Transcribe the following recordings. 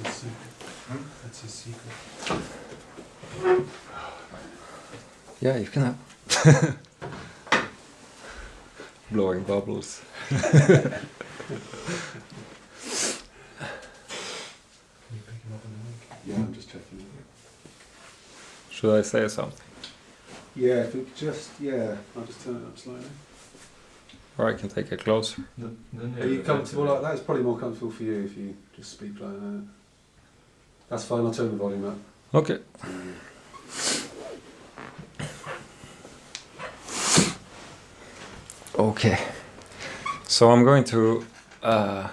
That's his secret. That's his secret. Yeah, you can have blowing bubbles. Can you pick him up in the mic? Yeah, I'm just checking. Should I say something? Yeah, if we could just, I'll just turn it up slightly. Or I can take it closer. Are you comfortable like that? It's probably more comfortable for you if you just speak like that. That's fine, I'll turn the volume up. Okay. Okay. So I'm going to, or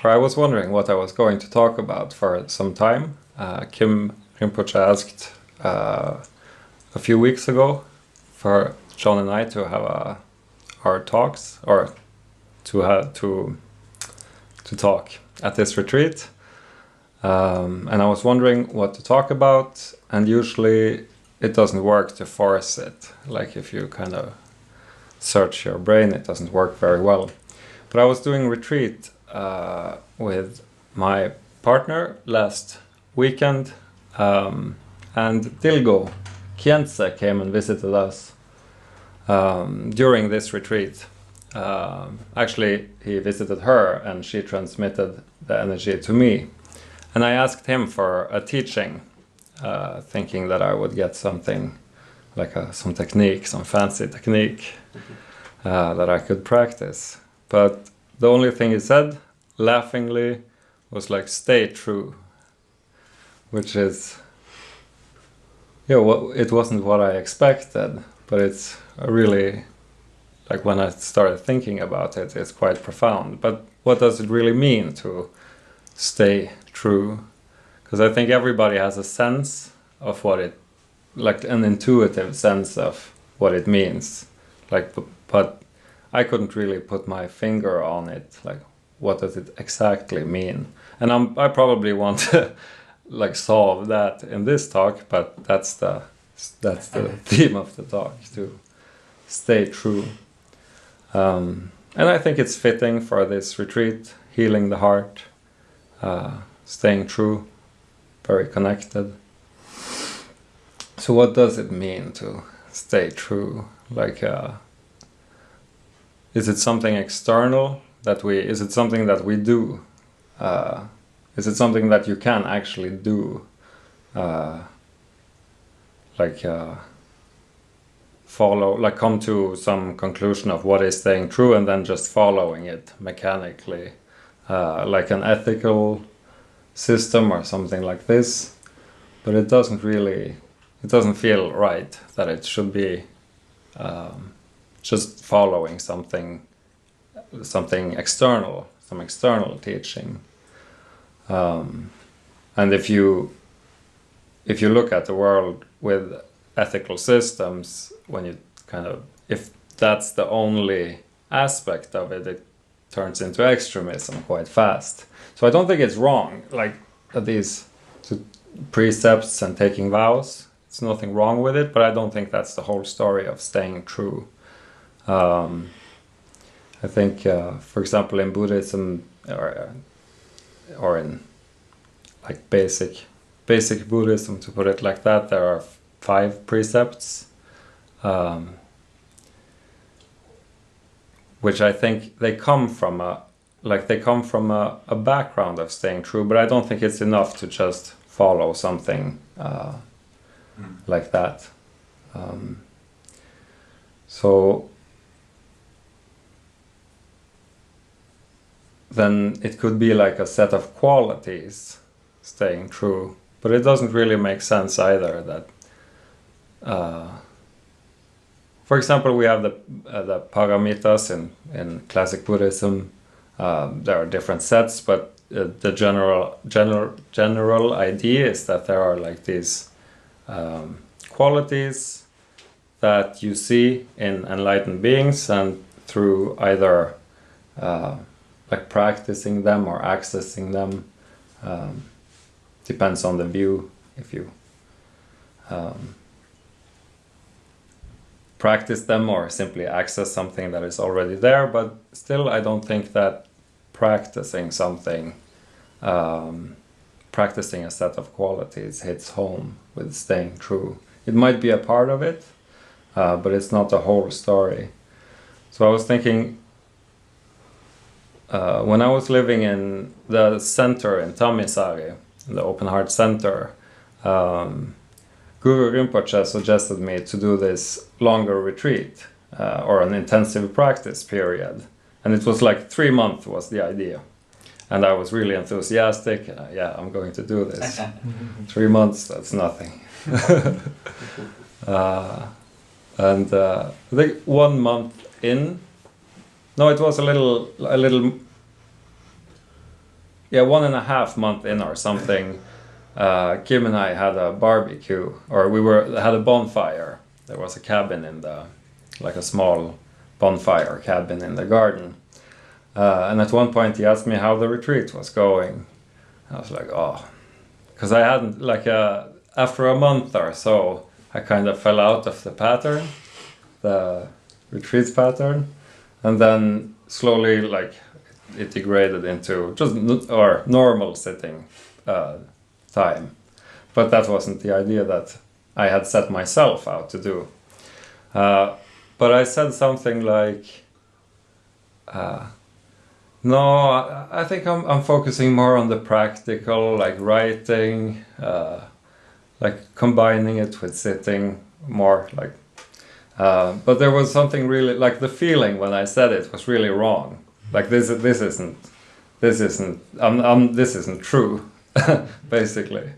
I was wondering what I was going to talk about for some time. Kim Rinpoche asked a few weeks ago for John and I to have our talks, or to talk at this retreat. And I was wondering what to talk about, and usually it doesn't work to force it. Like if you kind of search your brain, it doesn't work very well. But I was doing retreat with my partner last weekend, and Dilgo Kienze came and visited us during this retreat. Actually, he visited her and she transmitted the energy to me. And I asked him for a teaching, thinking that I would get something like some technique, some fancy technique that I could practice. But the only thing he said, laughingly, was like, stay true. Which is, yeah, well, it wasn't what I expected, but it's really, like when I started thinking about it, it's quite profound. But what does it really mean to stay true? Because I think everybody has a sense of what it, like an intuitive sense of what it means. Like, but I couldn't really put my finger on it. Like, what does it exactly mean? And I probably want to like solve that in this talk, but that's the theme of the talk, to stay true. And I think it's fitting for this retreat, healing the heart, staying true, very connected. So what does it mean to stay true? Like, is it something external is it something that we do? Is it something that you can actually do? Follow, like come to some conclusion of what is staying true and then just following it mechanically, like an ethical system or something like this. But it doesn't feel right that it should be just following something external, some external teaching. And if you look at the world with ethical systems, when you if that's the only aspect of it, it turns into extremism quite fast. So I don't think it's wrong, like these precepts and taking vows. It's nothing wrong with it, but I don't think that's the whole story of staying true. I think, for example, in Buddhism, or in like basic Buddhism, to put it like that, there are 5 precepts, which I think they come from a background of staying true, but I don't think it's enough to just follow something like that. So then it could be like a set of qualities staying true, but it doesn't really make sense either that for example, we have the paramitas in classic Buddhism. There are different sets, but the general idea is that there are like these qualities that you see in enlightened beings, and through either like practicing them or accessing them, depends on the view. If you practice them or simply access something that is already there, but still I don't think that practicing something practicing a set of qualities hits home with staying true. It might be a part of it, but it's not the whole story. So I was thinking, when I was living in the center in Tammisari, in the Open Heart Center, Guru Rinpoche suggested me to do this longer retreat, or an intensive practice period. And it was like 3 months was the idea. And I was really enthusiastic. Yeah, I'm going to do this. 3 months, that's nothing. I think 1 month in, no, it was a little, yeah, 1.5 months in or something. Kim and I had a barbecue, or had a bonfire. There was a cabin like a small bonfire cabin in the garden. And at one point he asked me how the retreat was going. I was like, oh, because I hadn't, after a month or so, I kind of fell out of the pattern, the retreat pattern, and then slowly, it degraded into just normal sitting time. But that wasn't the idea that I had set myself out to do. But I said something like, no, I think I'm focusing more on the practical, like writing, combining it with sitting more, but there was something really, the feeling when I said it was really wrong. This isn't true, basically.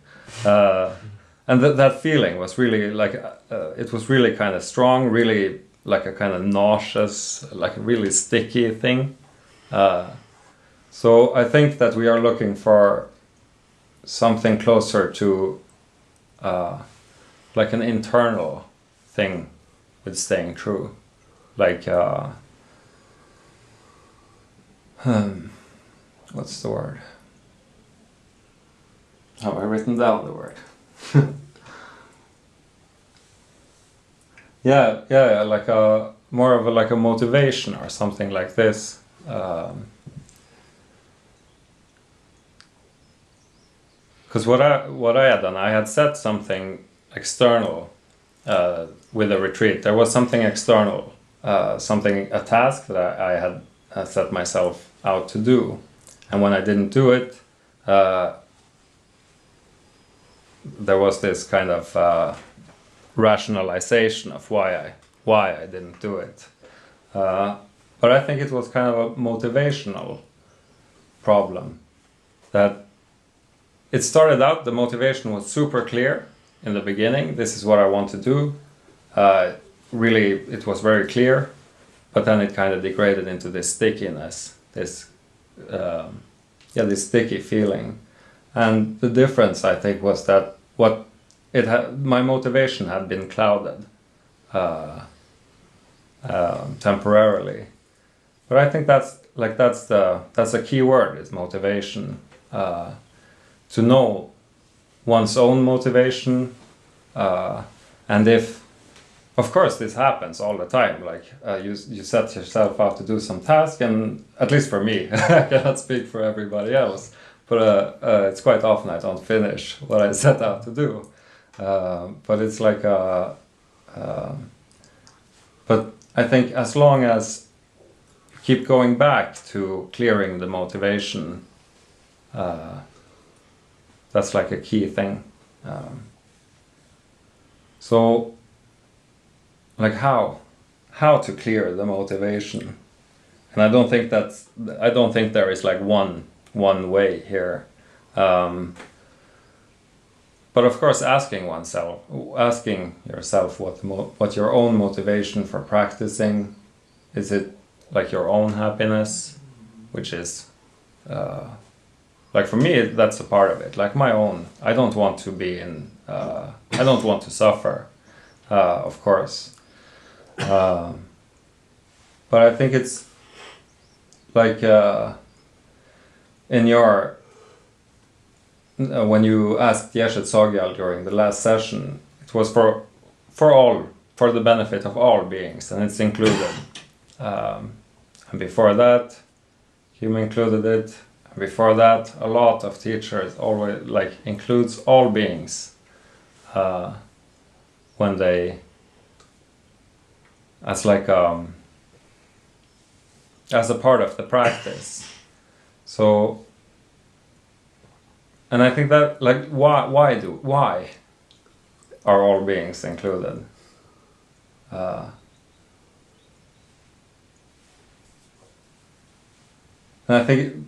And that feeling was really it was really kind of strong, really like a kind of nauseous, like a really sticky thing. So I think that we are looking for something closer to an internal thing with staying true. What's the word? Have I written down the word? Yeah, more of a motivation or something like this. Because what I had done, I had set something external with a retreat. There was something external, a task that I had set myself out to do, and when I didn't do it, there was this kind of rationalization of why I didn't do it. But I think it was kind of a motivational problem. That it started out, the motivation was super clear in the beginning. This is what I want to do. Really, it was very clear. But then it kind of degraded into this stickiness, this sticky feeling. And the difference, I think, was that my motivation had been clouded temporarily. But I think that's a key word, is motivation. To know one's own motivation, and if, of course, this happens all the time. You set yourself out to do some task, and at least for me, I cannot speak for everybody else, but it's quite often I don't finish what I set out to do. But it's but I think as long as you keep going back to clearing the motivation, that's a key thing. So, how to clear the motivation, and I don't think there is one way here. But of course, asking yourself what your own motivation for practicing is. It your own happiness, which is for me, that's a part of it. My own. I don't want to be in. I don't want to suffer, of course. But I think it's in your. When you asked Yeshet Sogyal during the last session, it was for the benefit of all beings, and it's included. And before that, Kim included it. Before that, a lot of teachers always like includes all beings when they as like as a part of the practice. So, and I think that like why are all beings included? And I think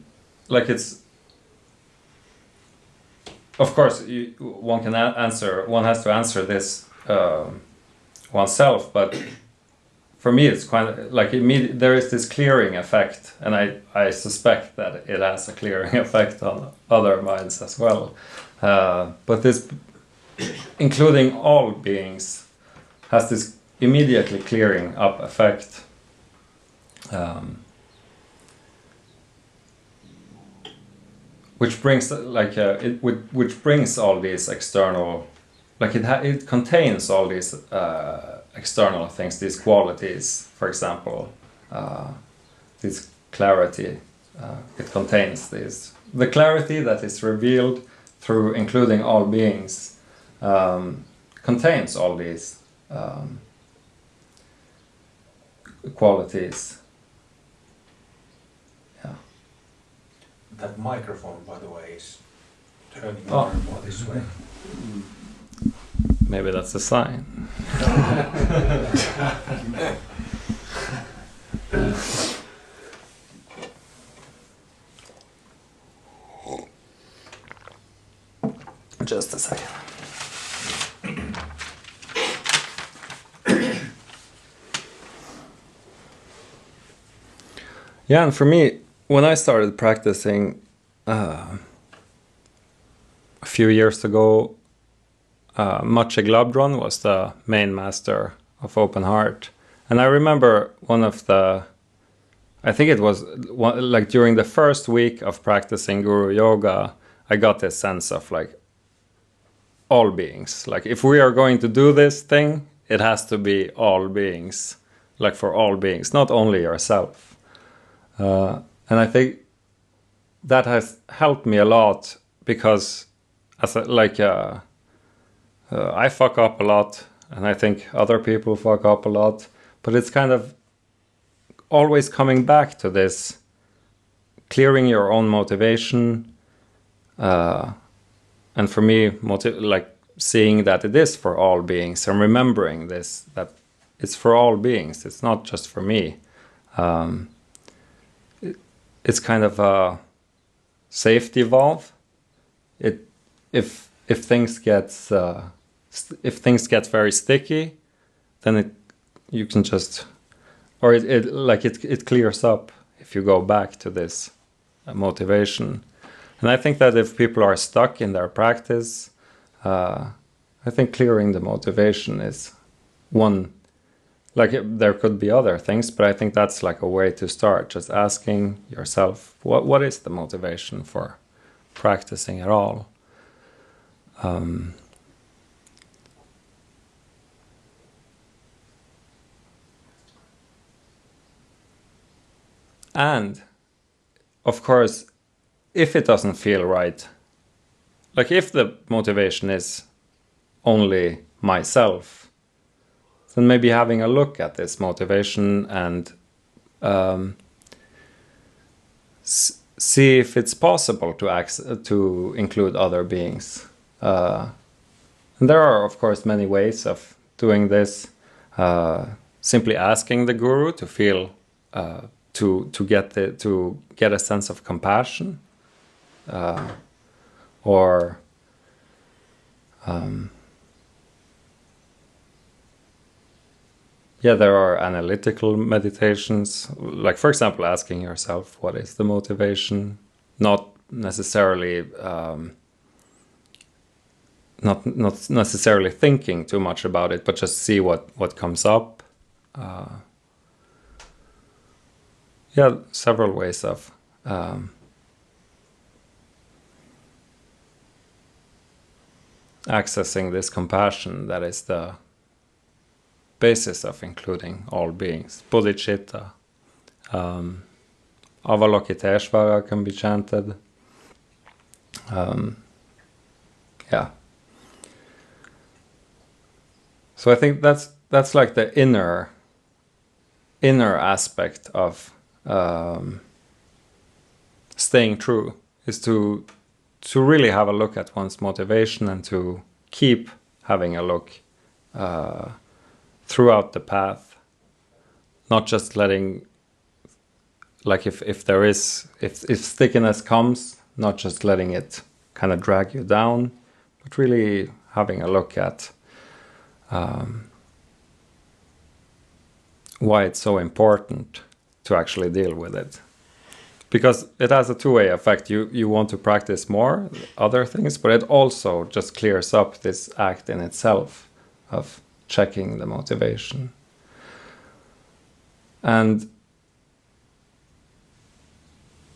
like it's, of course one has to answer this oneself, but for me it's quite like there is this clearing effect, and I suspect that it has a clearing effect on other minds as well, but this including all beings has this immediately clearing up effect. Which brings which brings all these external, like it contains all these external things, these qualities. For example, this clarity. It contains the clarity that is revealed through including all beings. Contains all these qualities. That microphone, by the way, is turning more and more this way. Maybe that's a sign. Just a second. Yeah, and for me, when I started practicing a few years ago, Maciej Glabdron was the main master of Open Heart. And I remember I think it was like during the first week of practicing Guru Yoga, I got this sense of like all beings. Like if we are going to do this thing, it has to be all beings, like for all beings, not only yourself. And I think that has helped me a lot because I fuck up a lot, and I think other people fuck up a lot, but it's kind of always coming back to this, clearing your own motivation, and for me, like seeing that it is for all beings and remembering this, that it's for all beings, it's not just for me. It's kind of a safety valve. If things get very sticky, then you can just, or it clears up if you go back to this motivation. And I think that if people are stuck in their practice, I think clearing the motivation is one. Like there could be other things, but I think that's like a way to start. Just asking yourself, what is the motivation for practicing at all? And of course, if it doesn't feel right, like if the motivation is only myself, then maybe having a look at this motivation and see if it's possible to include other beings. And there are, of course, many ways of doing this. Simply asking the guru to feel, to get a sense of compassion, or there are analytical meditations, like for example asking yourself what is the motivation, not necessarily thinking too much about it, but just see what comes up. Several ways of accessing this compassion that is the basis of including all beings. Bodhicitta, Avalokiteshvara can be chanted. Yeah. So I think that's like the inner aspect of staying true, is to really have a look at one's motivation and to keep having a look throughout the path, not just letting, like if there is, if stickiness comes, not just letting it kind of drag you down, but really having a look at why it's so important to actually deal with it. Because it has a two-way effect. You want to practice more other things, but it also just clears up this act in itself of checking the motivation. And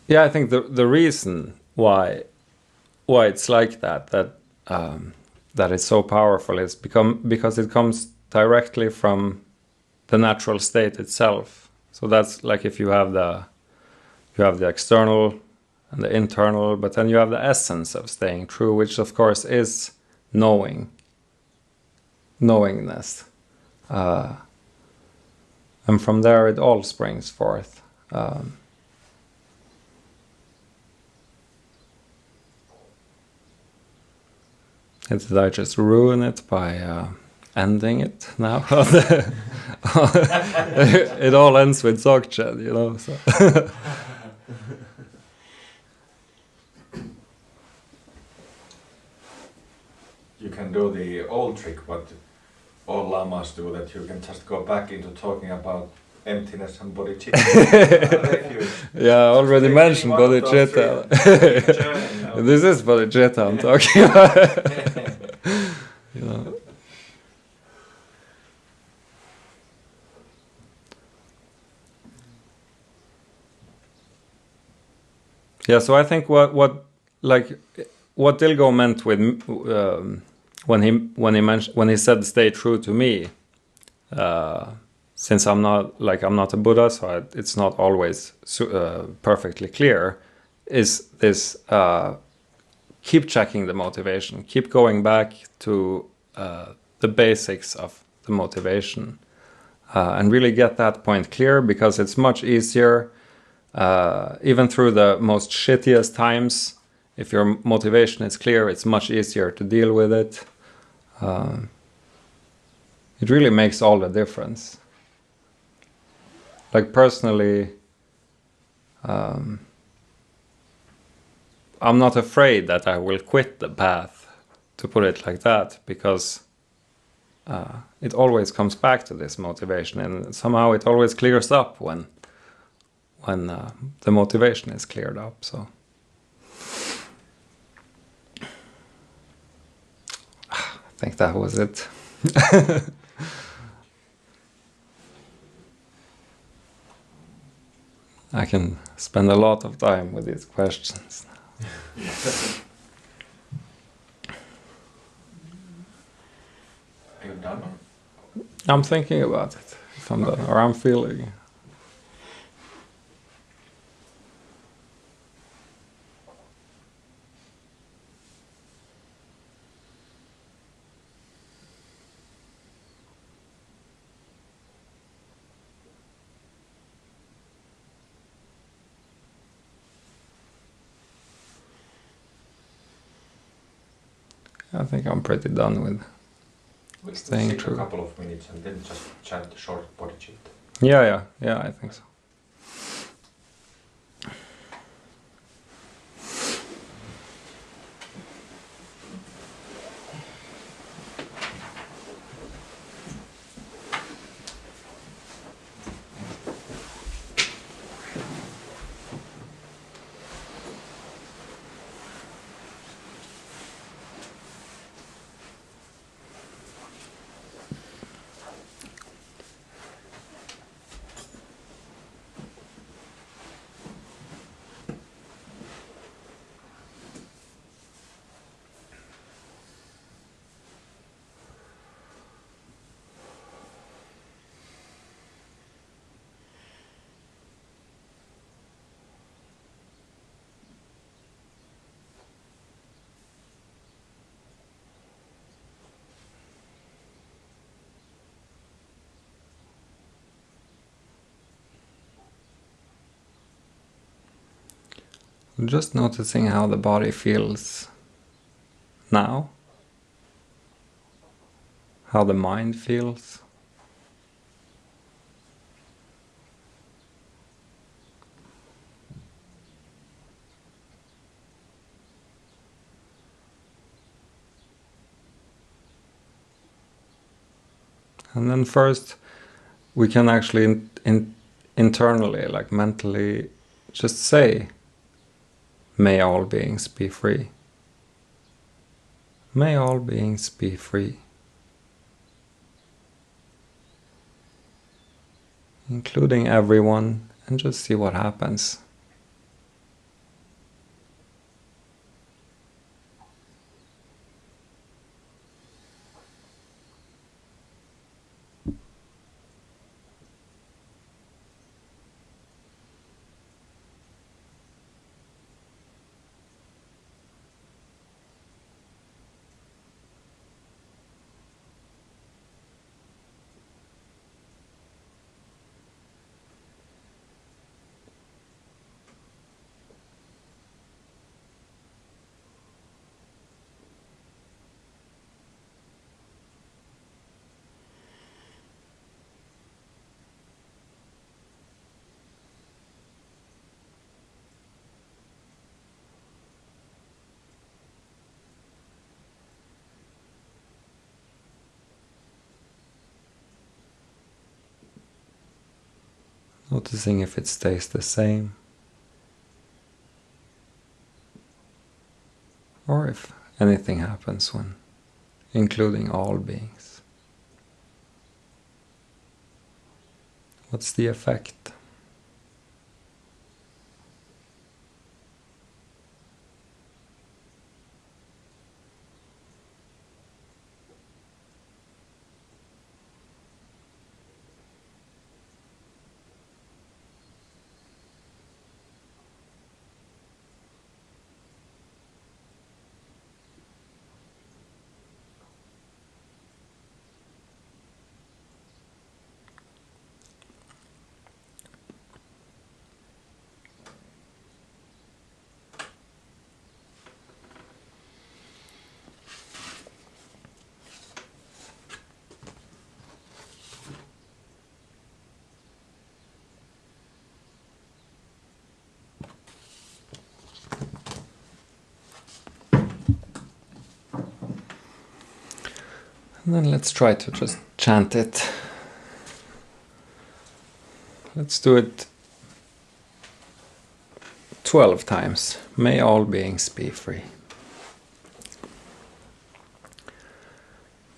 yeah, I think the reason why it's like that it's so powerful is because it comes directly from the natural state itself. So that's like if you have the external and the internal, but then you have the essence of staying true, which of course is knowingness. And from there it all springs forth. Did I just ruin it by ending it now? It all ends with Dzogchen, you know. So. You can do the old trick, what all lamas do, that you can just go back into talking about emptiness and bodhicitta. Yeah, I already mentioned bodhicitta. This is bodhicitta I'm talking about. You know. Yeah, so I think what Dilgo meant with when he said stay true to me, since I'm not a Buddha, so it's not always perfectly clear, is this keep checking the motivation, keep going back to the basics of the motivation, and really get that point clear, because it's much easier, even through the most shittiest times. If your motivation is clear, it's much easier to deal with it. It really makes all the difference. Like personally, I'm not afraid that I will quit the path, to put it like that, because it always comes back to this motivation, and somehow it always clears up when the motivation is cleared up. So I think that was it. I can spend a lot of time with these questions. Are you done? I'm thinking about it, if I'm done, or I'm feeling. I think I'm pretty done with We'll staying sit true. a couple of minutes and then just chant the short bodhicitta. Yeah, I think so. Just noticing how the body feels now, how the mind feels. And then first we can actually internally, like mentally, just say, may all beings be free. May all beings be free. Including everyone, and just see what happens. Noticing if it stays the same, or if anything happens when including all beings. What's the effect? And then let's try to just chant it. Let's do it 12 times. May all beings be free.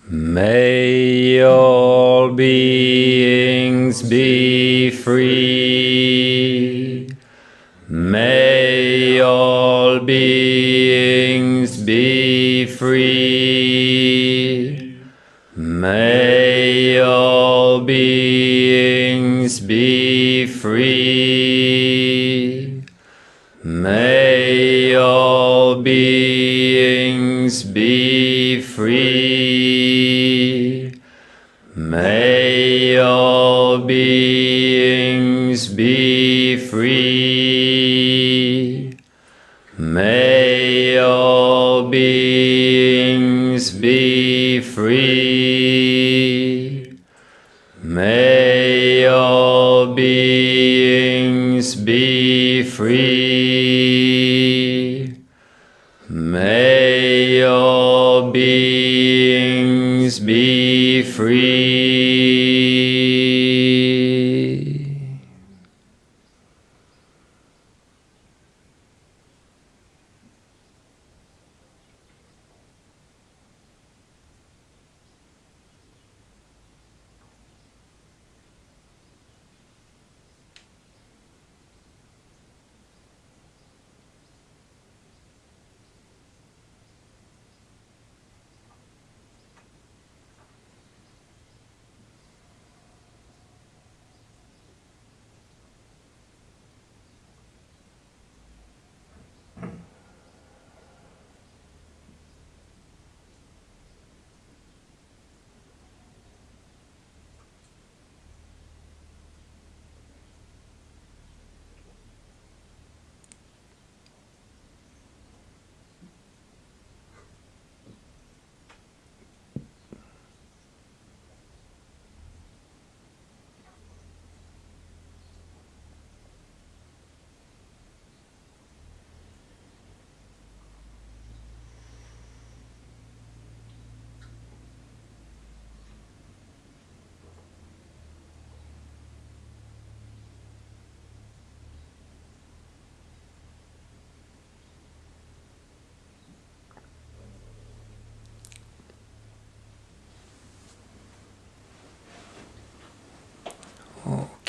May all beings be free. May all beings be free. May all beings be free. May all beings be free. May all beings be free. May all beings be free. May all beings be free. May all beings be free.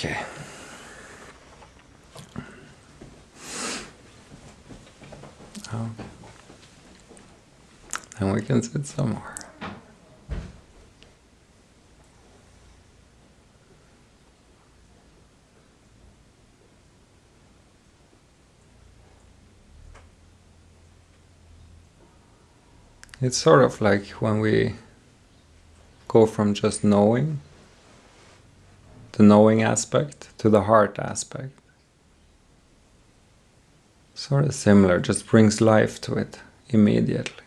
Okay. Okay. And we can sit some more. It's sort of like when we go from just knowing, the knowing aspect, to the heart aspect. Sort of similar, just brings life to it immediately.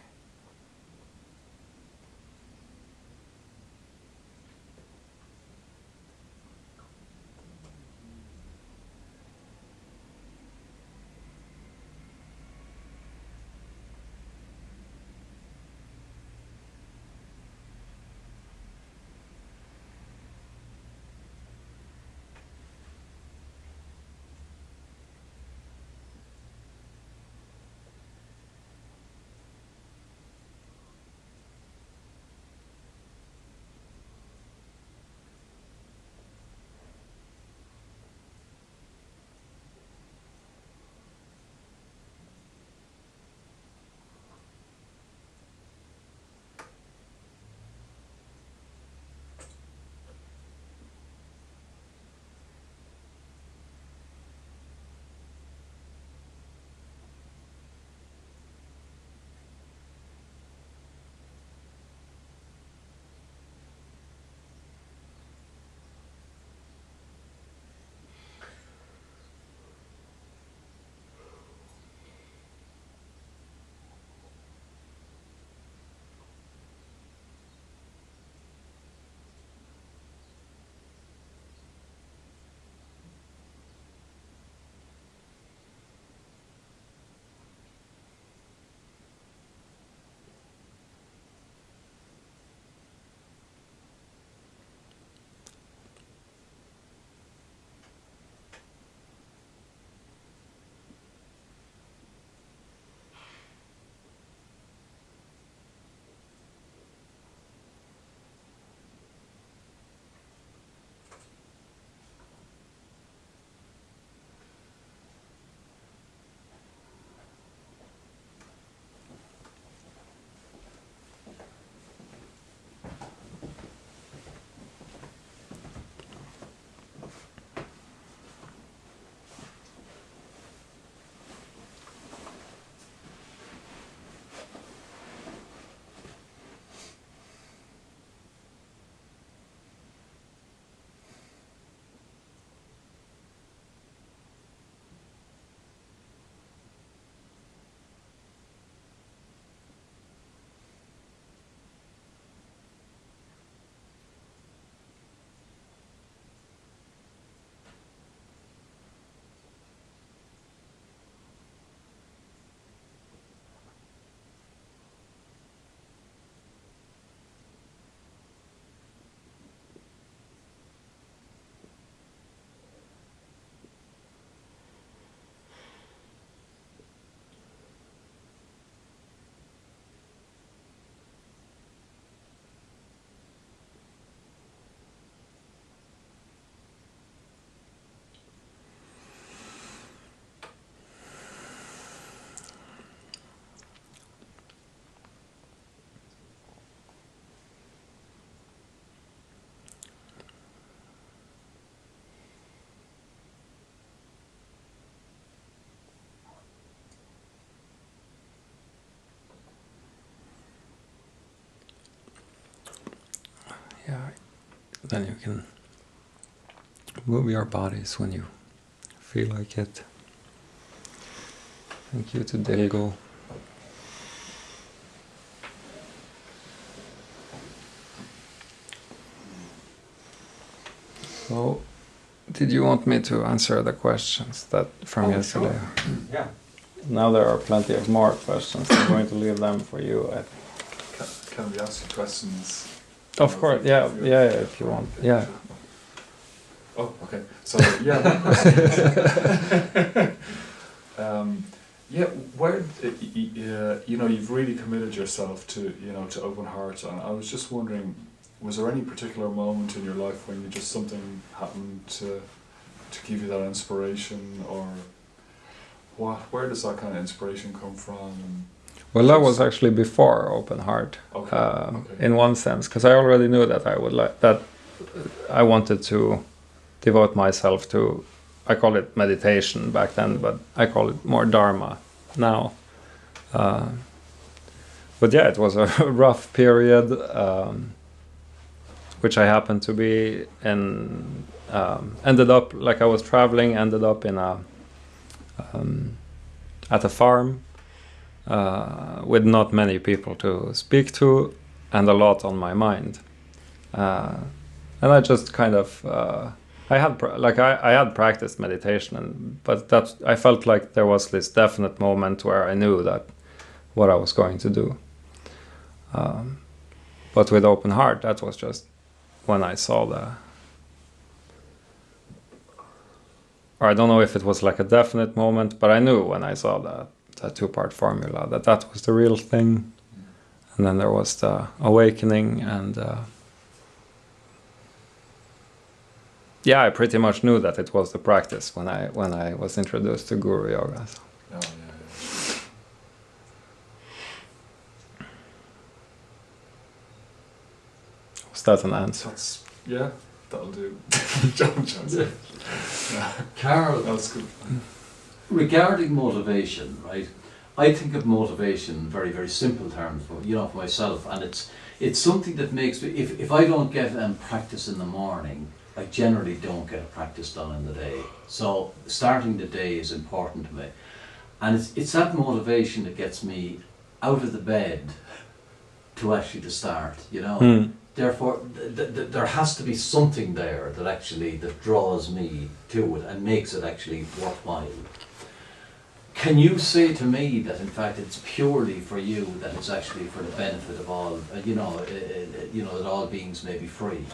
Yeah, then you can move your bodies when you feel like it. Thank you to Delgo. So, did you want me to answer the questions that from yesterday? Sure. Yeah. Now there are plenty of more questions. I'm going to leave them for you. I think. Can we ask you questions? Of course, yeah, if you want, yeah. Oh, okay. So yeah, one question. Yeah, where you know you've really committed yourself to to open heart, and I was just wondering, was there any particular moment in your life when you just something happened to to give you that inspiration, or where does that kind of inspiration come from? Well, that was actually before Open Heart, Okay. Okay. in one sense, because I already knew that I wanted to devote myself to, I call it meditation back then, but I call it more Dharma now. But yeah, it was a rough period, which I happened to be in. Ended up, like I was traveling, ended up in at a farm with not many people to speak to, and a lot on my mind. And I just kind of I had practiced meditation, but that I felt like there was this definite moment where I knew that what I was going to do. But with Open Heart, that was just when I saw or I don't know if it was like a definite moment, but I knew when I saw that two-part formula that was the real thing. And then there was the awakening, and yeah, I pretty much knew that it was the practice when I was introduced to Guru Yoga. So. Oh, yeah. Was that an answer? Yeah, that'll do. Karl, That's good. regarding motivation, right? I think of motivation in very, very simple terms for myself, and it's something that makes me. If I don't get practice in the morning, I generally don't get a practice done in the day. So starting the day is important to me, and it's that motivation that gets me out of the bed to start. Therefore, there has to be something there that draws me to it and makes it actually worthwhile. Can you say to me that in fact it's purely for you, that it's actually for the benefit of all, that all beings may be free?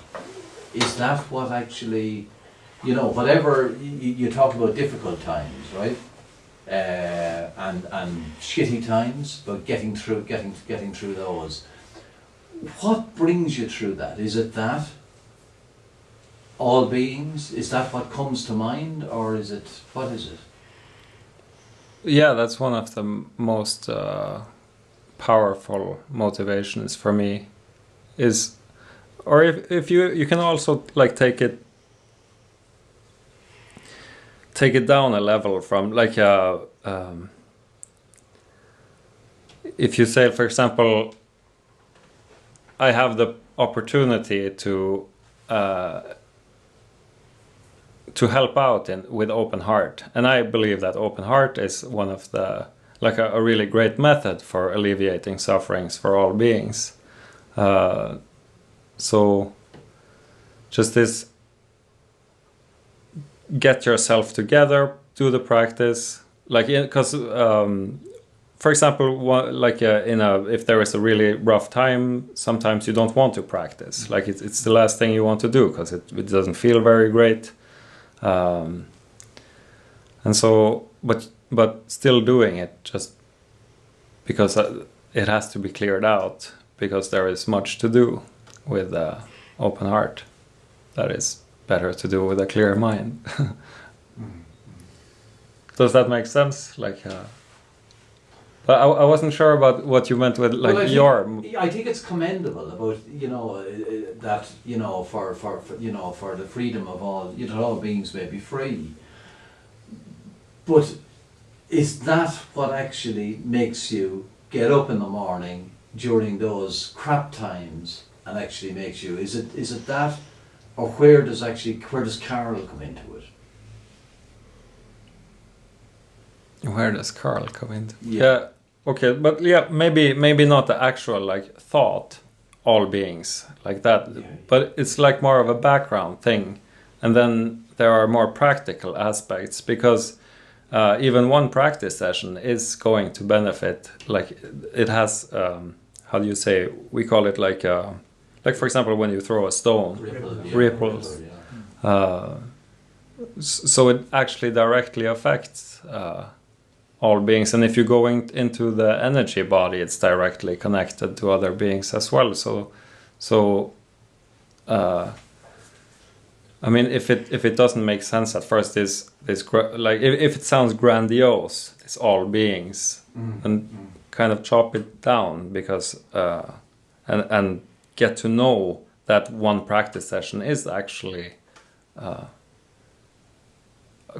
Is that what actually, whatever you talk about difficult times, right? And shitty times, but getting through those. What brings you through that? Is it that? All beings? Is that what comes to mind, or is it, what is it? Yeah, that's one of the most powerful motivations for me. If you can also like take it down a level from like if you say, for example, I have the opportunity to help out with Open Heart, and I believe that Open Heart is one of the a really great method for alleviating sufferings for all beings. So just this, get yourself together, do the practice, because for example, if there is a really rough time, sometimes you don't want to practice. Like it's the last thing you want to do because it doesn't feel very great. And so, but still doing it just because it has to be cleared out, because there is much to do with Open Heart that is better to do with a clear mind. Does that make sense? But I wasn't sure about what you meant with I think it's commendable about that for the freedom of all, all beings may be free. But is that what actually makes you get up in the morning during those crap times and actually makes you? Is it that, or where does Karl come into it? Where does Karl come into? Yeah. Okay, but yeah, maybe not the actual thought, all beings like that, Yeah. but it's more of a background thing, and then there are more practical aspects, because even one practice session is going to benefit. It has how do you say? We call it for example, when you throw a stone, ripples. So it actually directly affects all beings, and if you go into the energy body, it's directly connected to other beings as well. So I mean, if it doesn't make sense at first, like if it sounds grandiose, it's all beings, and kind of chop it down, because and get to know that one practice session is actually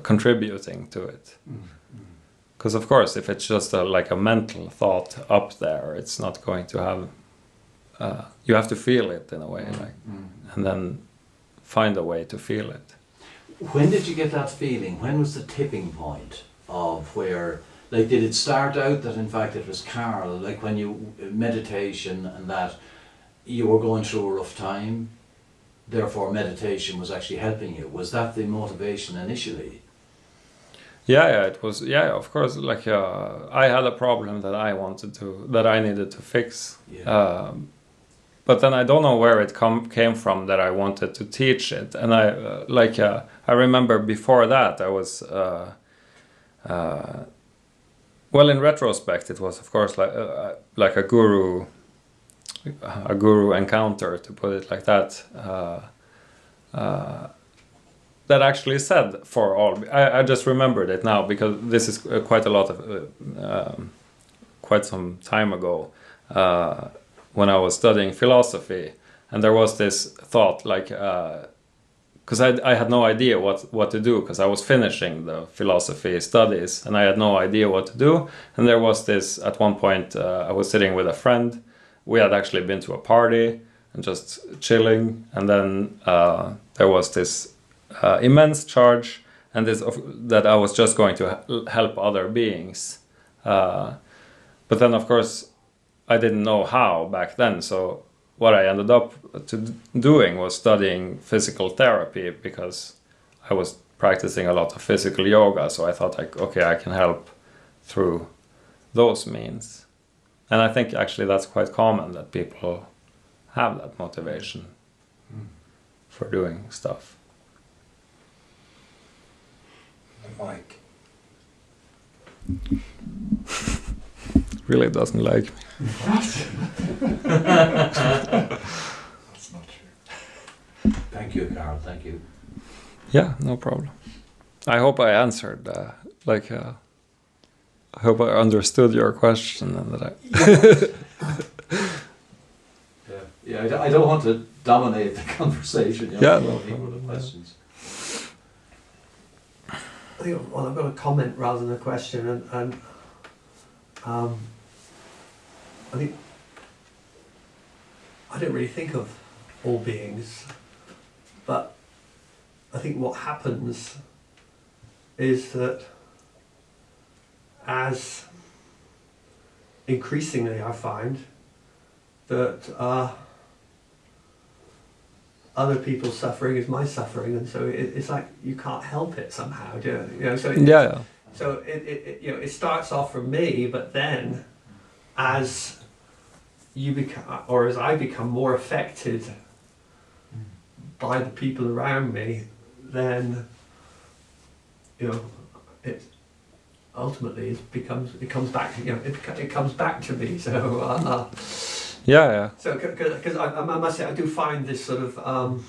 contributing to it. Because of course, if it's just like a mental thought up there, it's not going to have. You have to feel it in a way, like, and then find a way to feel it. When did you get that feeling? When was the tipping point of where, like, did it start out that in fact it was Karl, like when you, meditation, and that you were going through a rough time, therefore meditation was actually helping you? Was that the motivation initially? Yeah, it was. Yeah, of course. Like I had a problem that I needed to fix. Yeah. But then I don't know where it came from that I wanted to teach it. And I remember before that I was, well, in retrospect, it was of course like a guru encounter, to put it like that. That actually said for all. I just remembered it now because this is quite a lot of quite some time ago. When I was studying philosophy, and there was this thought, like, because I had no idea what to do, because I was finishing the philosophy studies, and I had no idea what to do. And there was this, at one point, I was sitting with a friend. We had actually been to a party and just chilling, and then there was this immense charge, and that I was just going to help other beings. But then, of course, I didn't know how back then, so what I ended up doing was studying physical therapy, because I was practicing a lot of physical yoga, so I thought, like, okay, I can help through those means. And I think actually that's quite common, that people have that motivation for doing stuff. Mike. Really doesn't like me. That's not true. Thank you, Karl. Thank you. Yeah, no problem. I hope I answered. I hope I understood your question, and that I don't want to dominate the conversation. You know, Yeah, with no all the problem, questions. I think, well, I've got a comment rather than a question, and I think I don't really think of all beings, but I think what happens is that as increasingly I find that other people's suffering is my suffering, and so it's like you can't help it somehow, do you? You know, so yeah. so it you know, it starts off from me, but then as you become, or as I become more affected by the people around me, then you know it ultimately it comes back, you know, it comes back to me. So Yeah. so because I must say I do find this sort of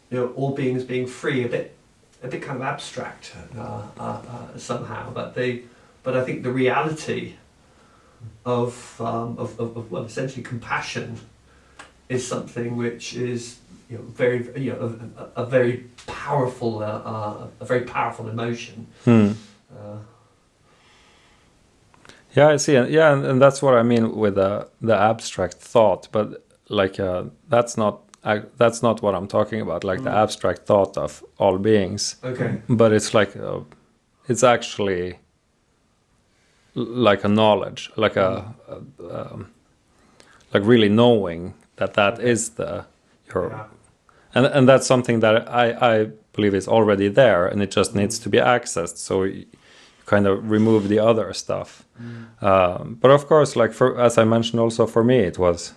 you know, all beings being free a bit kind of abstract somehow, but I think the reality of well, essentially compassion is something which is, you know, very, you know, a very powerful emotion. Yeah, I see. Yeah, and that's what I mean with the abstract thought. But like that's not what I'm talking about. Like the abstract thought of all beings. Okay. But it's like it's actually like a knowledge, like like really knowing that is your, Yeah. and that's something that I believe is already there, and it just needs to be accessed. So you kind of remove the other stuff. But of course, like as I mentioned, also for me, it was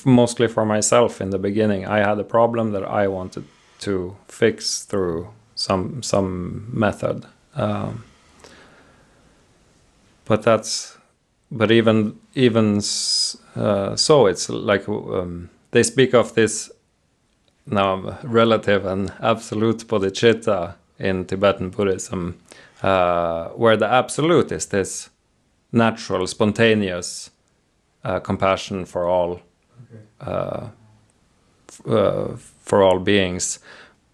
mostly for myself in the beginning. I had a problem that I wanted to fix through some method. But even so, it's like they speak of this now relative and absolute bodhicitta in Tibetan Buddhism, where the absolute is this natural, spontaneous compassion for all, for all beings.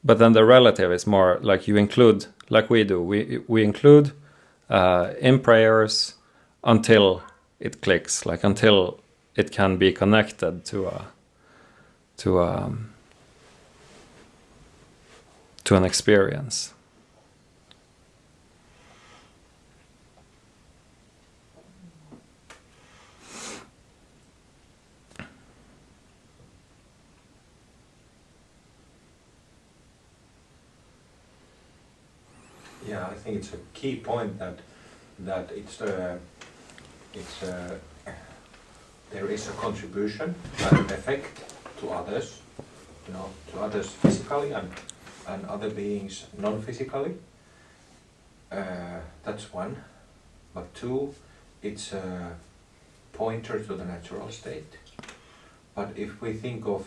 But then the relative is more like you include, like we do. We include in prayers until it clicks, like until it can be connected to an experience. Yeah, I think it's a key point that there is a contribution and an effect to others, to others physically and other beings non-physically. That's one. But two, it's a pointer to the natural state. But if we think of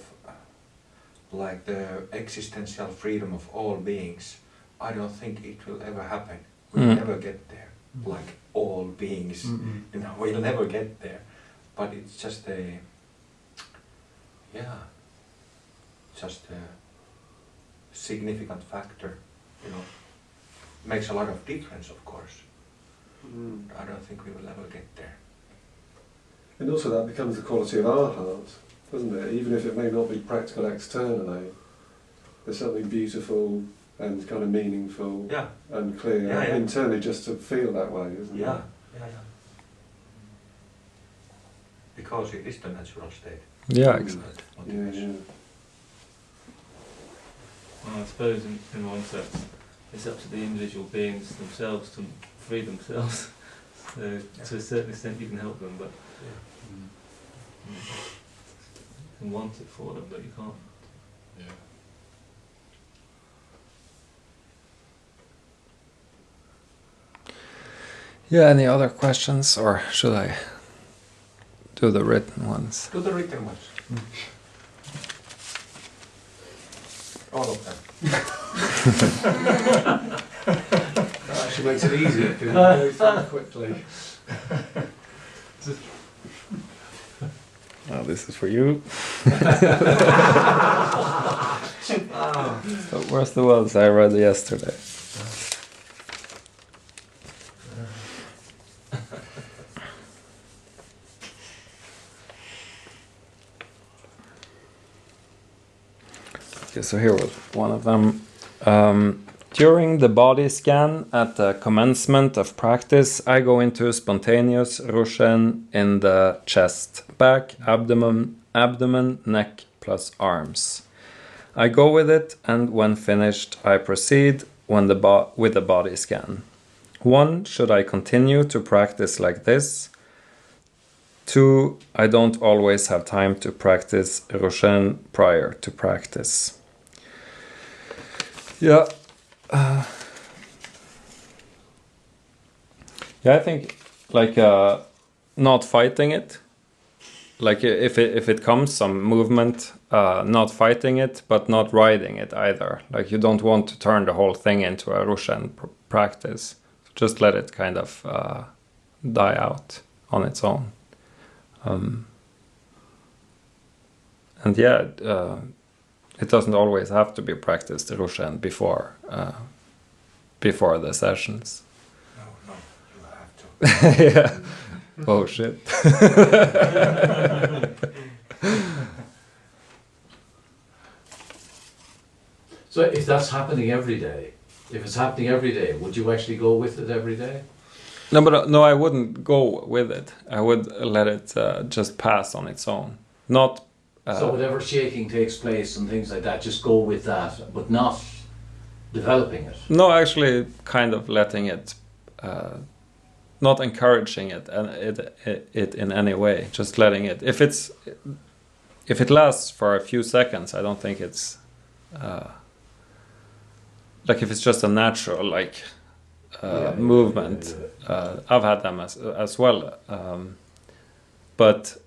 like the existential freedom of all beings, I don't think it will ever happen. We'll never get there. Like all beings, we'll never get there. But it's just just a significant factor, Makes a lot of difference, of course. I don't think we will ever get there. And also that becomes the quality of our heart, doesn't it? Even if it may not be practical externally, there's something beautiful and kind of meaningful and clear internally just to feel that way, isn't it? Yeah. Because it is the natural state. Yeah, exactly. Yeah. Well, I suppose in one sense, it's up to the individual beings themselves to free themselves. So to a certain extent you can help them, but you can want it for them, but you can't. Yeah, any other questions, or should I do the written ones? Do the written ones. All of them. That actually makes it easier because you go through quickly. Oh, this is for you. So where's the ones I read yesterday? Okay, so here was one of them. During the body scan at the commencement of practice, I go into spontaneous Roshen in the chest, back, abdomen, neck plus arms. I go with it, and when finished, I proceed with the body scan. 1. Should I continue to practice like this? 2. I don't always have time to practice Roshen prior to practice. Yeah. I think like not fighting it. Like if it comes some movement, not fighting it, but not riding it either. Like you don't want to turn the whole thing into a Roshen practice. Just let it kind of die out on its own. And yeah, it doesn't always have to be practiced Roshen before the sessions. No, you have to. Yeah. Oh shit. So if that's happening every day, would you actually go with it every day? No, but no, I wouldn't go with it. I would let it just pass on its own. Not. So whatever shaking takes place and things like that, just go with that, but not developing it. No, actually, kind of letting it, not encouraging it and it in any way. Just letting it. If it lasts for a few seconds, I don't think it's like if it's just a natural movement. I've had them as well, but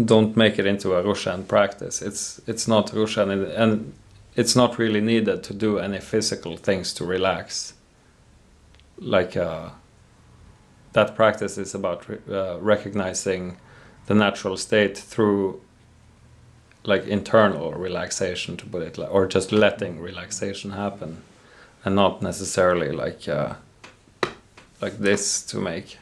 don't make it into a Roshan practice. It's not Roshan, and it's not really needed to do any physical things to relax. Like that practice is about recognizing the natural state through like internal relaxation, to put it like, or just letting relaxation happen, and not necessarily like this to make.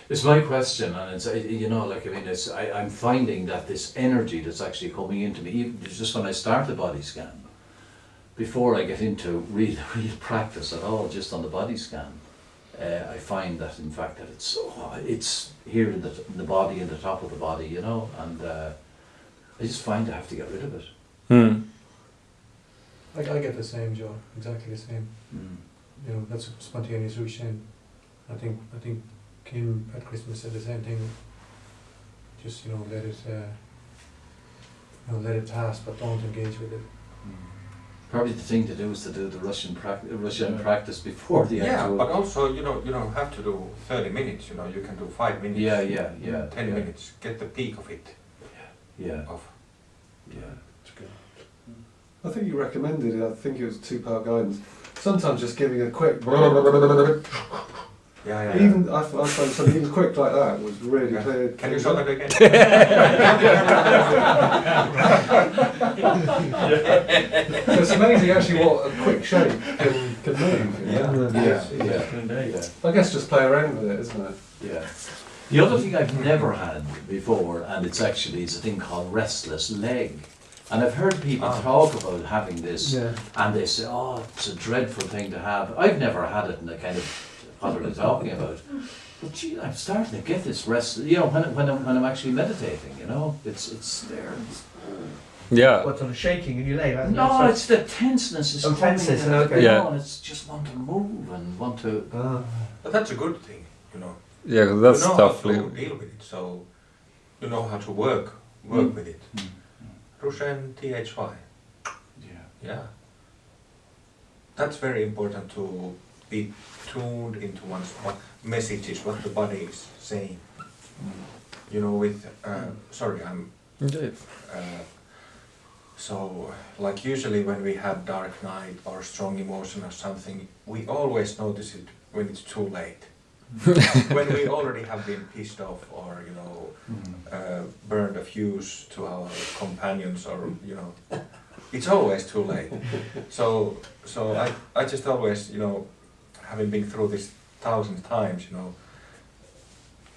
It's my question, and it's like I mean, I'm finding that this energy that's actually coming into me, even just when I start the body scan, before I get into real practice at all, just on the body scan, I find that in fact that it's here in the body, in the top of the body, and I just find I have to get rid of it. I get the same, Joe. Exactly the same. That's spontaneous Rushen. I think Kim at Christmas said the same thing. Just let it pass, but don't engage with it. Probably the thing to do is to do the Russian practice before the actual. Yeah, but also you don't have to do 30 minutes. You can do 5 minutes. Yeah. 10 minutes. Get the peak of it. Yeah. It's good. I think you recommended it. I think it was 2-part guidance. Sometimes just giving a quick. Yeah. Even I find something even quick like that was really clear. Can you show that again? It's amazing actually what a quick shape can move. Yeah. I guess just play around with it, isn't it? Yeah. The other thing I've never had before, and it's a thing called restless leg. And I've heard people talk about having this, and they say, oh, it's a dreadful thing to have. I've never had it, and I kind of, what are they talking about? But gee, I'm starting to get this rest, when I'm actually meditating, it's there. Yeah. What, sort of shaking in your leg? No, it's the tenseness. It's tenseness, okay. Yeah. And it's just want to move and want to... But that's a good thing, Yeah, that's you know tough. how to deal with it, so you know how to work with it. Rushen THY. Yeah. That's very important to be tuned into one's messages, what the body is saying. So, like usually when we have dark night or strong emotion or something, we always notice it when it's too late. When we already have been pissed off or, burned a fuse to our companions or, it's always too late. So I just always, having been through this 1,000 times,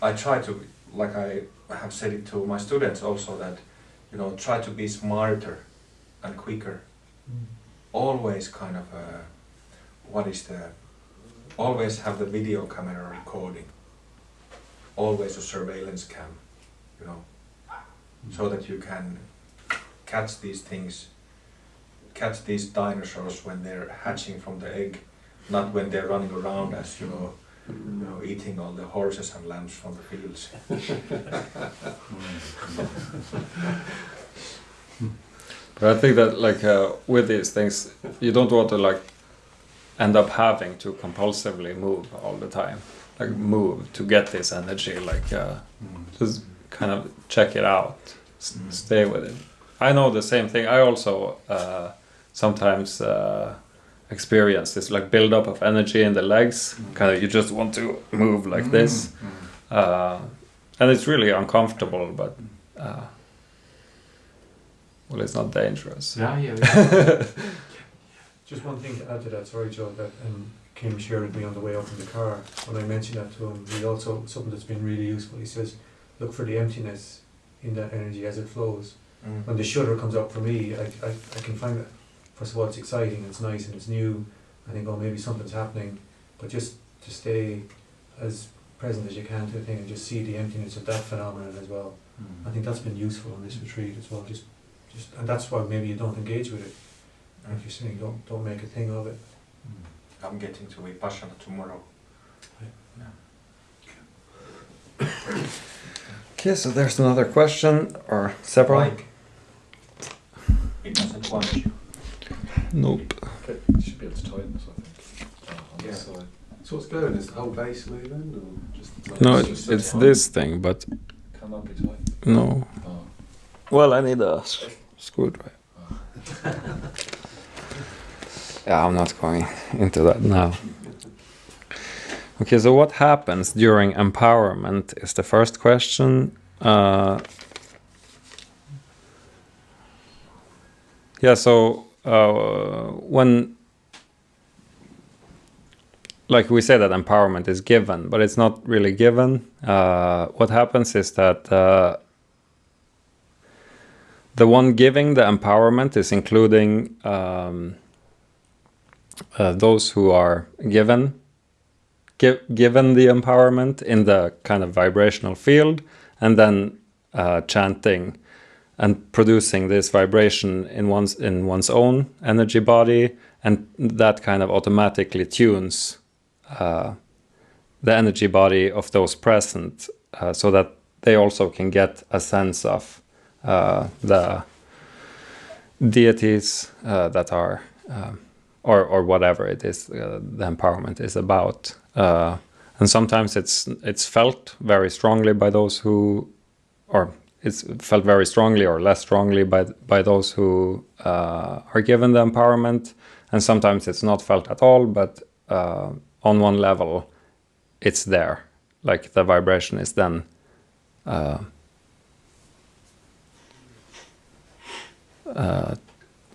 I try to, like I have said it to my students also, that, try to be smarter and quicker. Always kind of, always have the video camera recording. Always a surveillance cam, so that you can catch these things, catch these dinosaurs when they're hatching from the egg, not when they're running around as, eating all the horses and lambs from the fields. But I think that with these things, you don't want to end up having to compulsively move all the time. Move to get this energy, just kind of check it out, stay with it. I know the same thing. I also sometimes experience this build up of energy in the legs. Kind of, you just want to move like this, and it's really uncomfortable, but it's not dangerous. Yeah. Just one thing to add to that, sorry Joe, that Kim shared with me on the way up in the car. When I mentioned that to him, he also, something that's been really useful, he says, look for the emptiness in that energy as it flows. When the shudder comes up for me, I can find that, first of all, it's exciting, it's nice and it's new. I think, maybe something's happening, but just to stay as present as you can to the thing and just see the emptiness of that phenomenon as well. I think that's been useful on this retreat as well, just and that's why maybe you don't engage with it. Like you're saying, don't make a thing of it. I'm getting to Vipassana tomorrow. Okay, so there's another question, or several? Mike. It doesn't want you. Nope. Okay, you should be able to tighten this, I think. On this side. It's So what's going? Is the whole base moving, or just the top? No, it's this thing, but Cannot be tight. no. Oh. Well, I need a screwdriver. Yeah, I'm not going into that now. Okay, so what happens during empowerment is the first question. Yeah, so when, like we say that empowerment is given, but it's not really given. What happens is that the one giving the empowerment is including those who are given the empowerment in the kind of vibrational field, and then chanting and producing this vibration in one's own energy body, and that kind of automatically tunes the energy body of those present, so that they also can get a sense of the deities that are, or whatever it is the empowerment is about. And sometimes it's felt very strongly by those who, or it's felt very strongly or less strongly by those who are given the empowerment, and sometimes it's not felt at all, but on one level it's there, like the vibration is then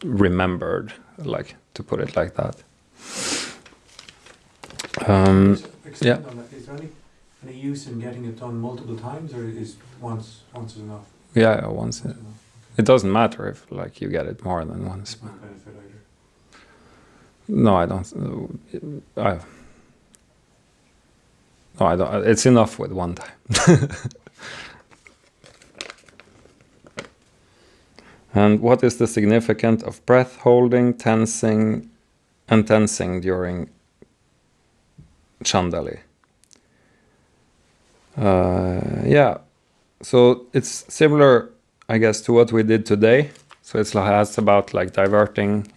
remembered, like, to put it like that. Yeah. Is there any use in getting it done multiple times, or is once is enough? Yeah, once. Enough. It doesn't matter if like you get it more than once. It's not benefit either. No, I don't. No, I don't. It's enough with one time. And what is the significance of breath holding, tensing, and tensing during Chandali? Yeah, so it's similar, I guess, to what we did today. So it's about like diverting,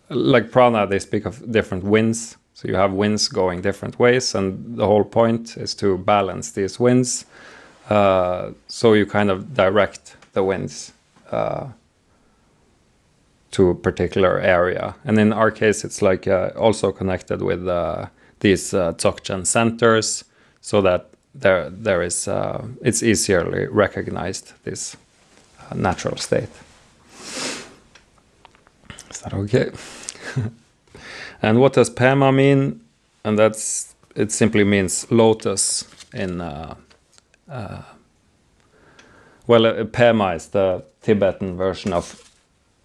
like prana, they speak of different winds. So you have winds going different ways, and the whole point is to balance these winds. So you kind of direct the winds to a particular area. And in our case, it's like also connected with these Dzogchen centers, so that there is it's easily recognized, this natural state. Is that okay? And what does Pema mean? And it simply means lotus in Pema is the Tibetan version of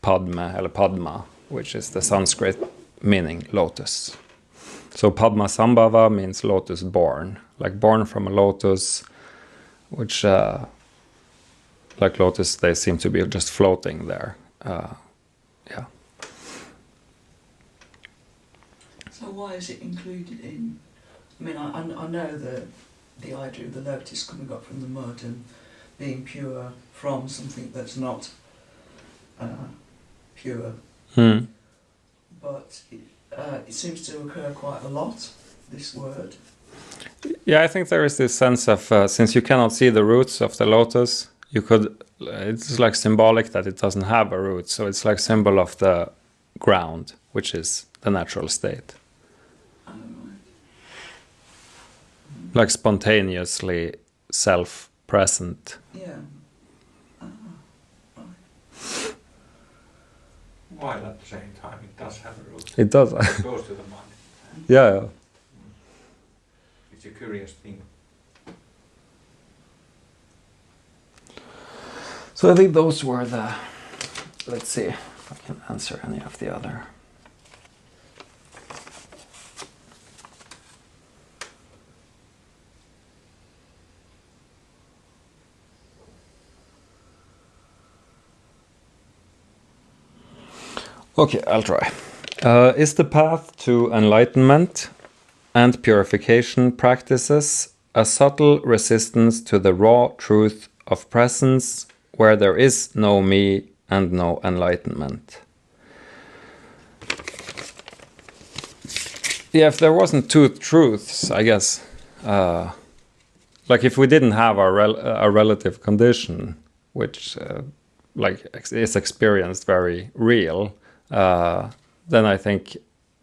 Padma, which is the Sanskrit meaning lotus. So Padma Sambhava means lotus born, like born from a lotus, which, like lotus, they seem to be just floating there. Yeah. So why is it included in? I mean, I know the idea of the lotus coming up from the mud and being pure from something that's not pure, but it seems to occur quite a lot, this word. Yeah, I think there is this sense of, since you cannot see the roots of the lotus, it's like symbolic that it doesn't have a root, so it's like symbol of the ground, which is the natural state. Oh, right. Like spontaneously self-present. Yeah. Right. While at the same time it does have a root. It does. It goes to the mind. Yeah. It's a curious thing. So I think those were the... Let's see if I can answer any of the other. Okay, I'll try. Is the path to enlightenment and purification practices a subtle resistance to the raw truth of presence, where there is no me and no enlightenment? yeah, if there wasn't two truths, I guess, like if we didn't have a relative condition, which like is experienced very real, then I think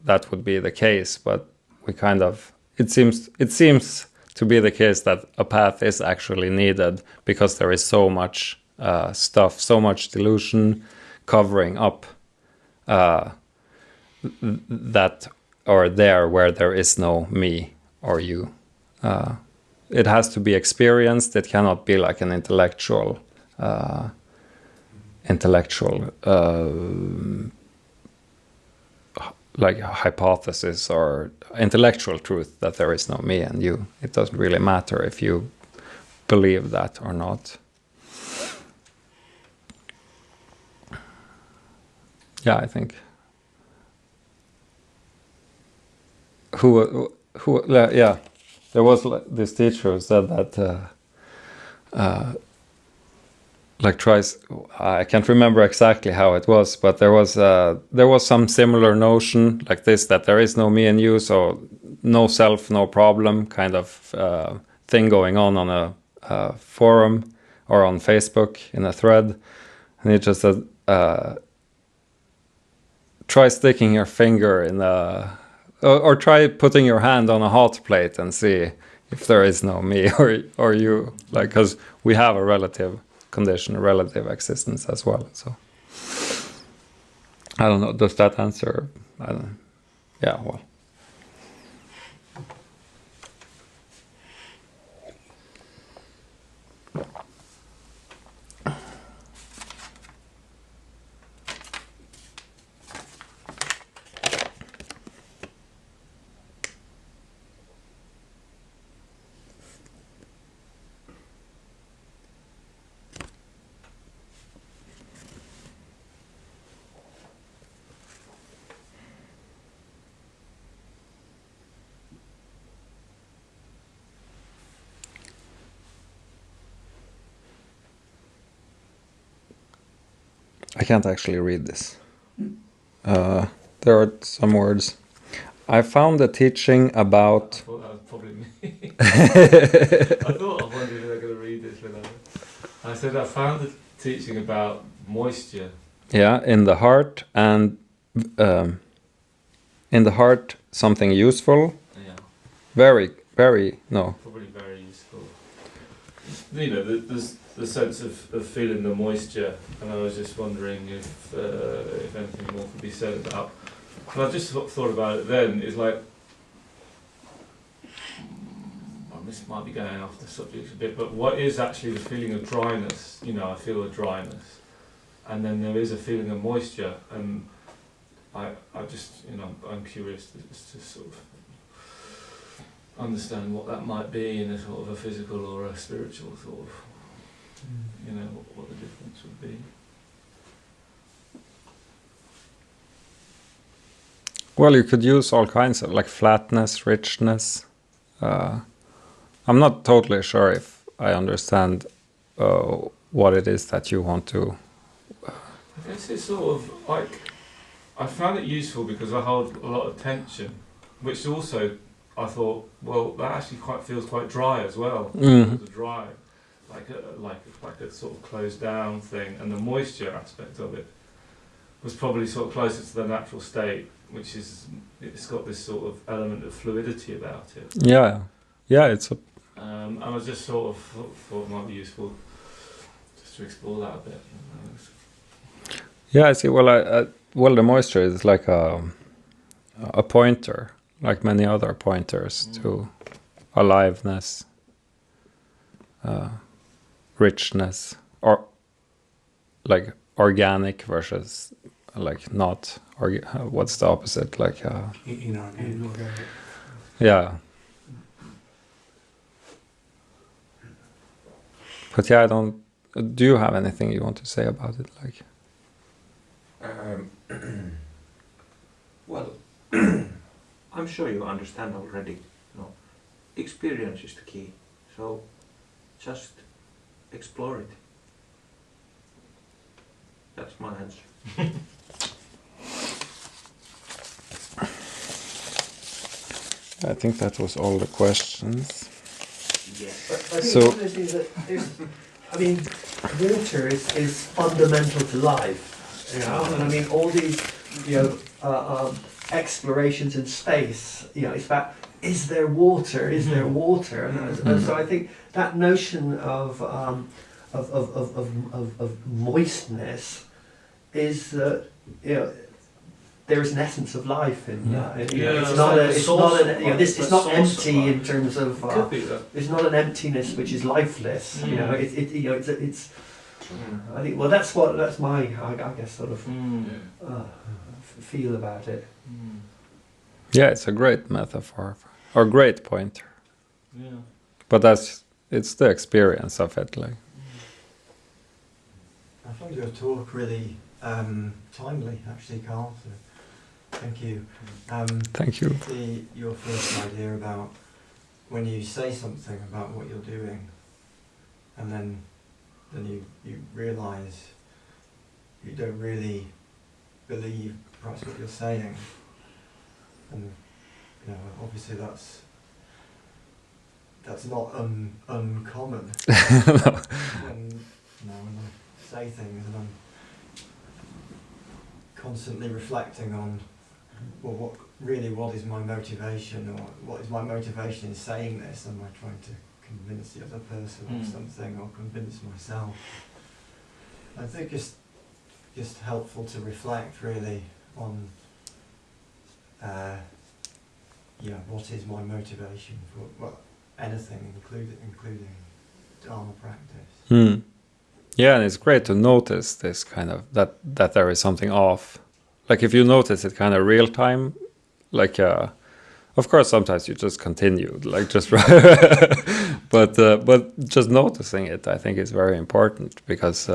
that would be the case. But we kind of, it seems to be the case that a path is actually needed because there is so much stuff, so much delusion covering up that or there where there is no me or you. It has to be experienced. It cannot be like an intellectual like hypothesis or intellectual truth that there is no me and you. It doesn't really matter if you believe that or not. Yeah, I think. Yeah, there was this teacher who said that like tries, I can't remember exactly how it was, but there was some similar notion like this, that there is no me and you, so no self, no problem kind of thing going on a forum or on Facebook in a thread. And he just said, try sticking your finger in a, or try putting your hand on a hot plate and see if there is no me or you, like, because we have a relative condition, a relative existence as well. So I don't know, does that answer? I don't, yeah, well. I can't actually read this. There are some words. I found the teaching about... I thought that was probably me. I thought I wondered if they were going to read this. I said I found the teaching about moisture. Yeah, in the heart and... in the heart, something useful. Yeah. Very, no. Probably very useful. You know, there's the sense of feeling the moisture, and I was just wondering if anything more could be said about. And I just thought about it then, is like, well, this might be going off the subject a bit, but what is actually the feeling of dryness? You know, I feel a dryness, and then there is a feeling of moisture, and I just, you know, I'm curious to sort of understand what that might be in a sort of a physical or a spiritual sort of, you know, what the difference would be. Well, you could use all kinds of, like flatness, richness. I'm not totally sure if I understand what it is that you want to... I guess it's sort of like, I found it useful because I hold a lot of tension, which also I thought, well, that actually feels quite dry as well. Mm-hmm. Dry, like a sort of closed down thing, and the moisture aspect of it was probably sort of closer to the natural state, which is, it's got this sort of element of fluidity about it. Yeah, it's a... and I just sort of thought it might be useful just to explore that a bit. Yeah, I see. Well, well, the moisture is like a pointer, like many other pointers to aliveness, richness, or like organic versus like not. What's the opposite? Like Inorganic. Yeah. But yeah, I don't. Do you have anything you want to say about it? Like. Well, I'm sure you understand already. No, experience is the key. So, just explore it. That's my answer. I think that was all the questions. But I think So- one of the things that there's, I mean, water is fundamental to life, you know, and I mean all these, you know, explorations in space, you know, it's about, is there water? Is there water? And so I think that notion of moistness is that, you know, there is an essence of life in that. You know, it's not a, it's not an, you know, this, it's not empty in terms of. Could be that. It's not an emptiness which is lifeless. You know, you know, it's. I think. Well, that's my, I guess, sort of feel about it. Yeah, it's a great metaphor or great pointer. Yeah. But it's the experience of it, like. I found your talk really timely, actually, Karl. So thank you. Thank you. Your first idea about when you say something about what you're doing, and then you realise you don't really believe perhaps what you're saying, and you know, obviously that's not uncommon. When I say things and I'm constantly reflecting on, well, what is my motivation, or what is my motivation in saying this? Am I trying to convince the other person of something, or convince myself? I think it's just helpful to reflect really on, what is my motivation for anything, including Dharma practice. Yeah, and it's great to notice this kind of that there is something off. Like if you notice it kind of real time, like of course sometimes you just continue, like just but just noticing it, I think is very important because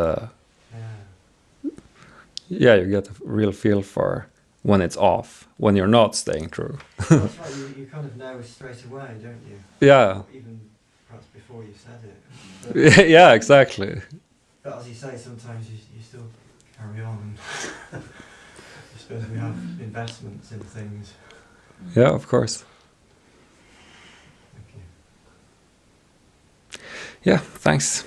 you get a real feel for when it's off, when you're not staying true. That's right, you kind of know straight away, don't you? Yeah. Even perhaps before you said it. But, yeah, exactly. but as you say, sometimes you still carry on. I suppose we have investments in things. Yeah, of course. Thank you. Yeah, thanks.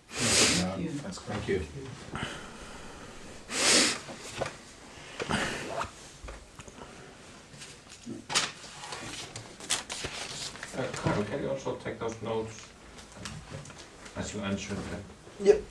Thank you. That's great. Thank you. Karl, can you also take those notes as you answered them? Yep.